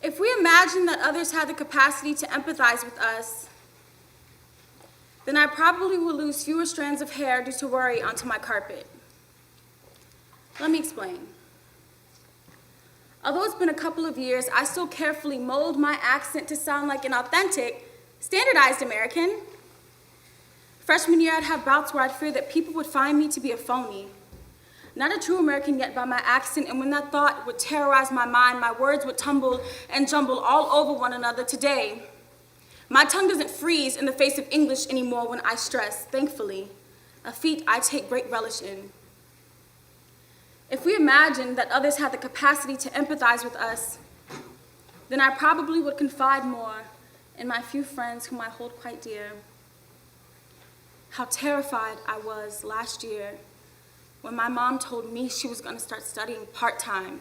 If we imagine that others had the capacity to empathize with us, then I probably will lose fewer strands of hair due to worry onto my carpet. Let me explain. Although it's been a couple of years, I still carefully mold my accent to sound like an authentic, standardized American. Freshman year, I'd have bouts where I'd fear that people would find me to be a phony. Not a true American yet by my accent, and when that thought would terrorize my mind, my words would tumble and jumble all over one another. Today, my tongue doesn't freeze in the face of English anymore when I stress, thankfully, a feat I take great relish in. If we imagine that others had the capacity to empathize with us, then I probably would confide more in my few friends whom I hold quite dear. How terrified I was last year when my mom told me she was going to start studying part-time.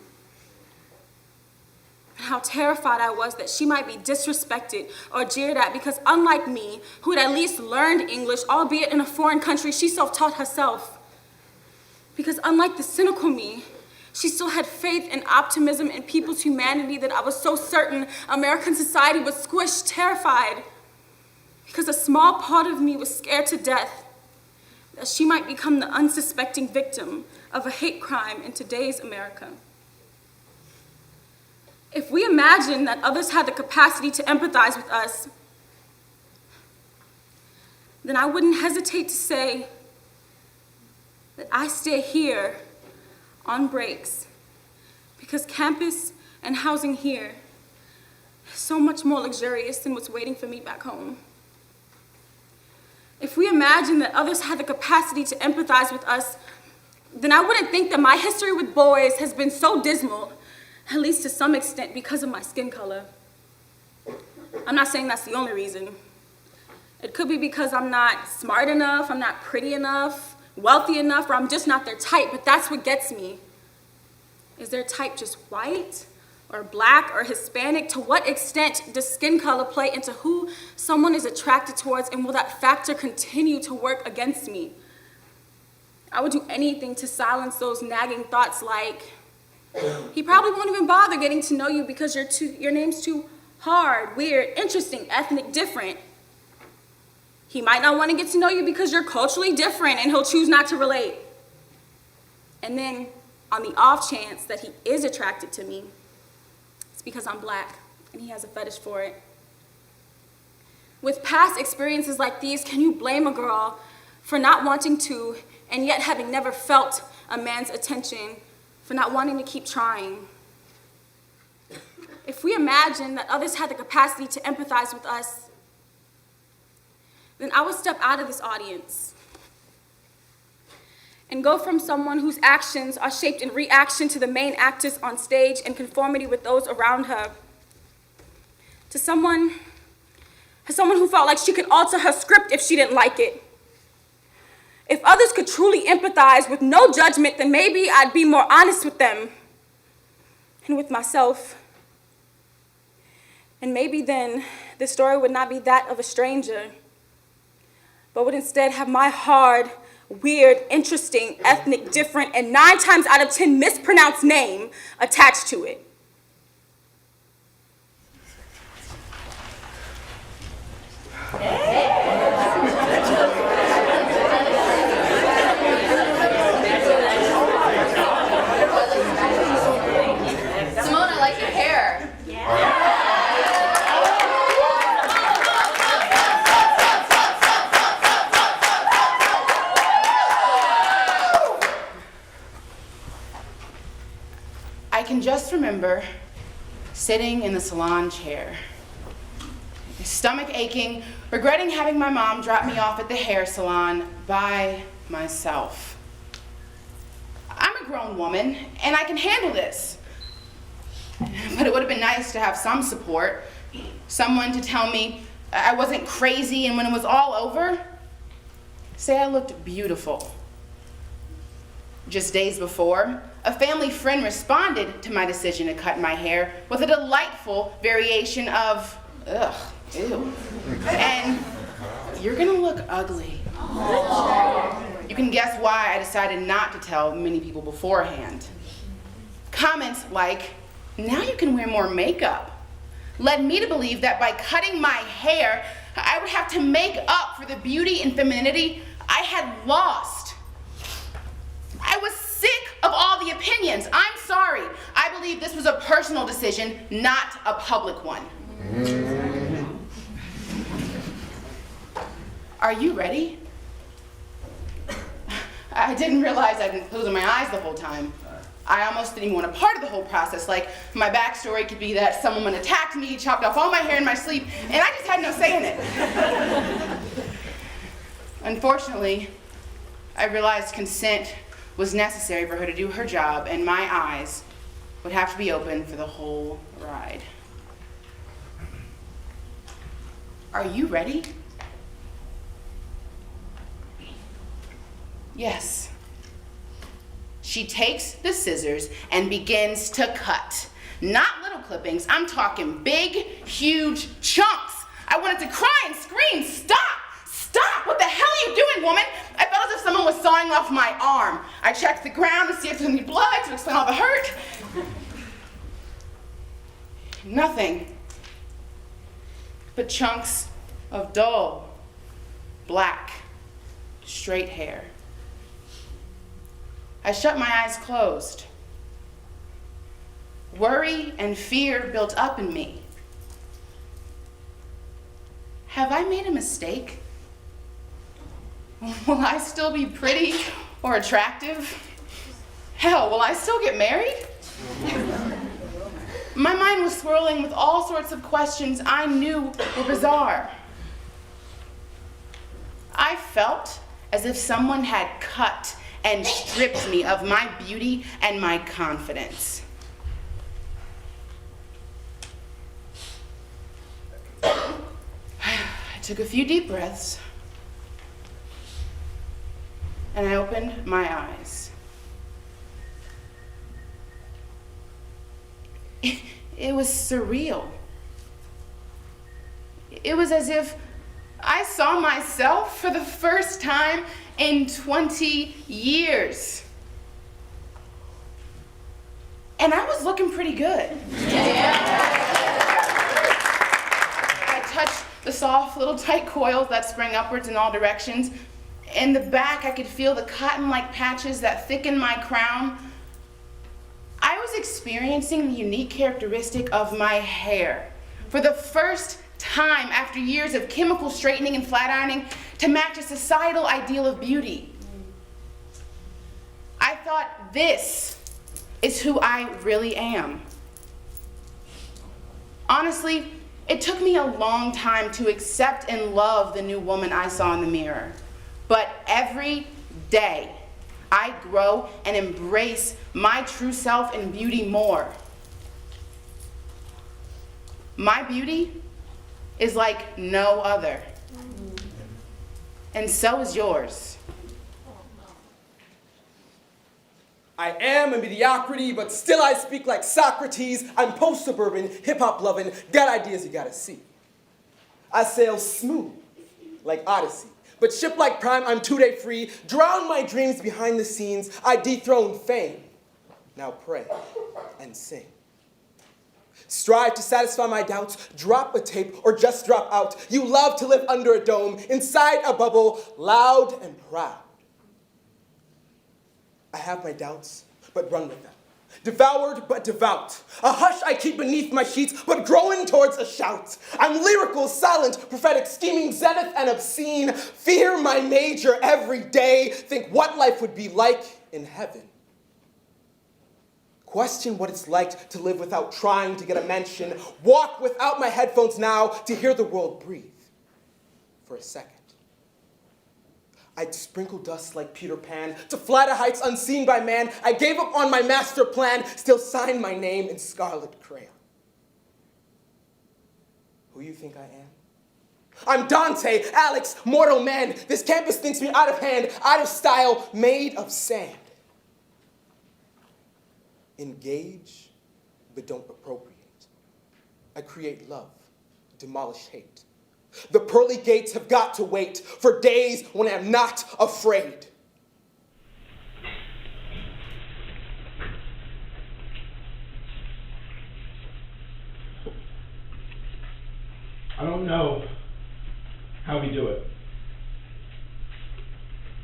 And how terrified I was that she might be disrespected or jeered at because unlike me, who had at least learned English, albeit in a foreign country, she self-taught herself. Because unlike the cynical me, she still had faith and optimism in people's humanity that I was so certain American society would squish, terrified. Because a small part of me was scared to death that she might become the unsuspecting victim of a hate crime in today's America. If we imagine that others had the capacity to empathize with us, then I wouldn't hesitate to say that I stay here on breaks because campus and housing here is so much more luxurious than what's waiting for me back home. If we imagine that others had the capacity to empathize with us, then I wouldn't think that my history with boys has been so dismal, at least to some extent because of my skin color. I'm not saying that's the only reason. It could be because I'm not smart enough, I'm not pretty enough, wealthy enough, or I'm just not their type, but that's what gets me. Is their type just white? Or black or Hispanic? To what extent does skin color play into who someone is attracted towards, and will that factor continue to work against me? I would do anything to silence those nagging thoughts like, he probably won't even bother getting to know you because your name's too hard, weird, interesting, ethnic, different. He might not want to get to know you because you're culturally different and he'll choose not to relate. And then on the off chance that he is attracted to me, it's because I'm black, and he has a fetish for it. With past experiences like these, can you blame a girl for not wanting to, and yet having never felt a man's attention, for not wanting to keep trying? If we imagine that others had the capacity to empathize with us, then I would step out of this audience and go from someone whose actions are shaped in reaction to the main actors on stage and conformity with those around her, to someone who felt like she could alter her script if she didn't like it. If others could truly empathize with no judgment, then maybe I'd be more honest with them and with myself. And maybe then the story would not be that of a stranger, but would instead have my hard, weird, interesting, ethnic, different, and 9 times out of 10 mispronounced name attached to it. Simone, I like your hair. I can just remember sitting in the salon chair, stomach aching, regretting having my mom drop me off at the hair salon by myself. I'm a grown woman, and I can handle this. But it would have been nice to have some support, someone to tell me I wasn't crazy, and when it was all over, say I looked beautiful. Just days before, a family friend responded to my decision to cut my hair with a delightful variation of, ugh, ew. And you're gonna look ugly. You can guess why I decided not to tell many people beforehand. Comments like, now you can wear more makeup. led me to believe that by cutting my hair, I would have to make up for the beauty and femininity I had lost. I was sick of all the opinions. I'm sorry. I believe this was a personal decision, not a public one. Are you ready? I didn't realize I'd been closing my eyes the whole time. I almost didn't even want a part of the whole process. Like, my backstory could be that some woman attacked me, chopped off all my hair in my sleep, and I just had no say in it. Unfortunately, I realized consent was necessary for her to do her job, and my eyes would have to be open for the whole ride. Are you ready? Yes. She takes the scissors and begins to cut. Not little clippings, I'm talking big, huge chunks. I wanted to cry and scream, stop! Stop! What the hell are you doing, woman? I felt as if someone was sawing off my arm. I checked the ground to see if there was any blood, to explain all the hurt. Nothing but chunks of dull, black, straight hair. I shut my eyes closed. Worry and fear built up in me. Have I made a mistake? Will I still be pretty or attractive? Hell, will I still get married? My mind was swirling with all sorts of questions I knew were bizarre. I felt as if someone had cut and stripped me of my beauty and my confidence. I took a few deep breaths, and I opened my eyes. It was surreal. It was as if I saw myself for the first time in 20 years. And I was looking pretty good. I touched the soft little tight coils that sprang upwards in all directions. In the back, I could feel the cotton-like patches that thickened my crown. I was experiencing the unique characteristic of my hair for the first time after years of chemical straightening and flat ironing to match a societal ideal of beauty. I thought, this is who I really am. Honestly, it took me a long time to accept and love the new woman I saw in the mirror. But every day, I grow and embrace my true self and beauty more. My beauty is like no other. And so is yours. I am a mediocrity, but still I speak like Socrates. I'm post-suburban, hip-hop loving, got ideas you gotta see. I sail smooth, like Odyssey, but ship like Prime, I'm 2-day free. Drown my dreams behind the scenes, I dethrone fame. Now pray and sing. Strive to satisfy my doubts, drop a tape or just drop out. You love to live under a dome, inside a bubble, loud and proud. I have my doubts, but run with them. Devoured, but devout. A hush I keep beneath my sheets, but growing towards a shout. I'm lyrical, silent, prophetic, scheming, zenith, and obscene. Fear my major every day. Think what life would be like in heaven. Question what it's like to live without trying to get a mention. Walk without my headphones now to hear the world breathe. For a second. I'd sprinkle dust like Peter Pan to fly to heights unseen by man. I gave up on my master plan, still signed my name in scarlet crayon. Who you think I am? I'm Dante, Alex, mortal man. This campus thinks me out of hand, out of style, made of sand. Engage, but don't appropriate. I create love, demolish hate. The pearly gates have got to wait for days when I'm not afraid. I don't know how we do it.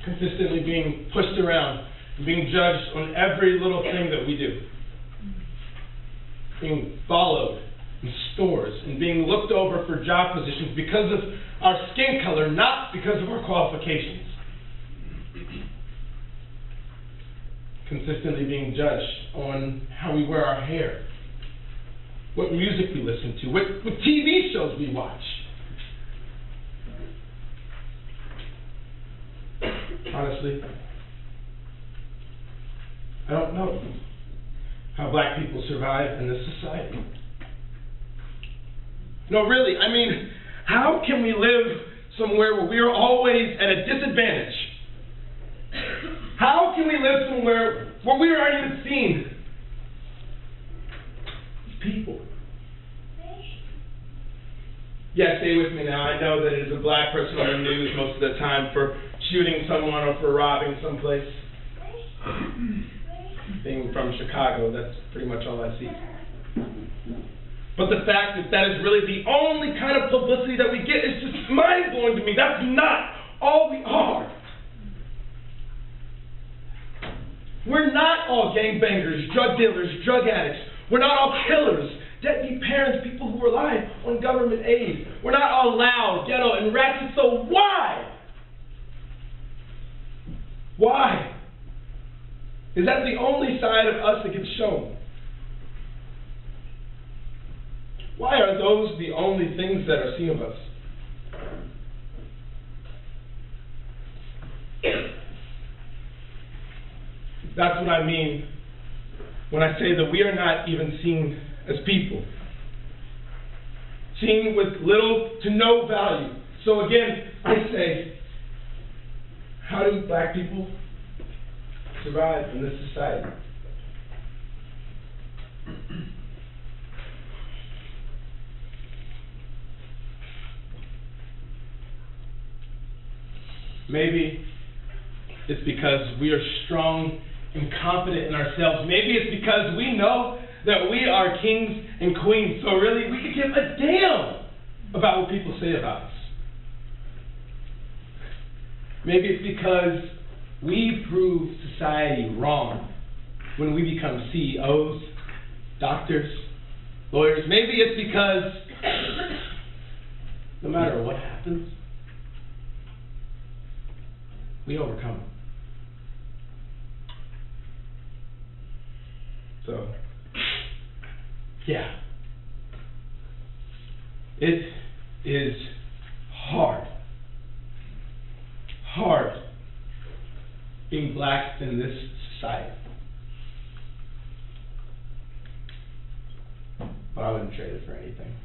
Consistently being pushed around, and being judged on every little thing that we do. Being followed in stores, and being looked over for job positions because of our skin color, not because of our qualifications. Consistently being judged on how we wear our hair, what music we listen to, what TV shows we watch. Honestly, I don't know how black people survive in this society. No, really, I mean, how can we live somewhere where we are always at a disadvantage? How can we live somewhere where we aren't even seen as people? Yeah, stay with me now. I know that it is a black person on the news most of the time for shooting someone or for robbing someplace. Being from Chicago, that's pretty much all I see. But the fact that that is really the only kind of publicity that we get is just mind-blowing to me. That's not all we are. We're not all gangbangers, drug dealers, drug addicts. We're not all killers, deadbeat parents, people who rely on government aid. We're not all loud, ghetto, and ratchet, so why? Why? Is that the only side of us that gets shown? Why are those the only things that are seen of us? That's what I mean when I say that we are not even seen as people. Seen with little to no value. So again, I say, how do black people survive in this society? Maybe it's because we are strong and confident in ourselves. Maybe it's because we know that we are kings and queens, so really we could give a damn about what people say about us. Maybe it's because we prove society wrong when we become CEOs, doctors, lawyers. Maybe it's because no matter what happens, we overcome it. So, yeah. It is hard. Hard being black in this society. But I wouldn't trade it for anything.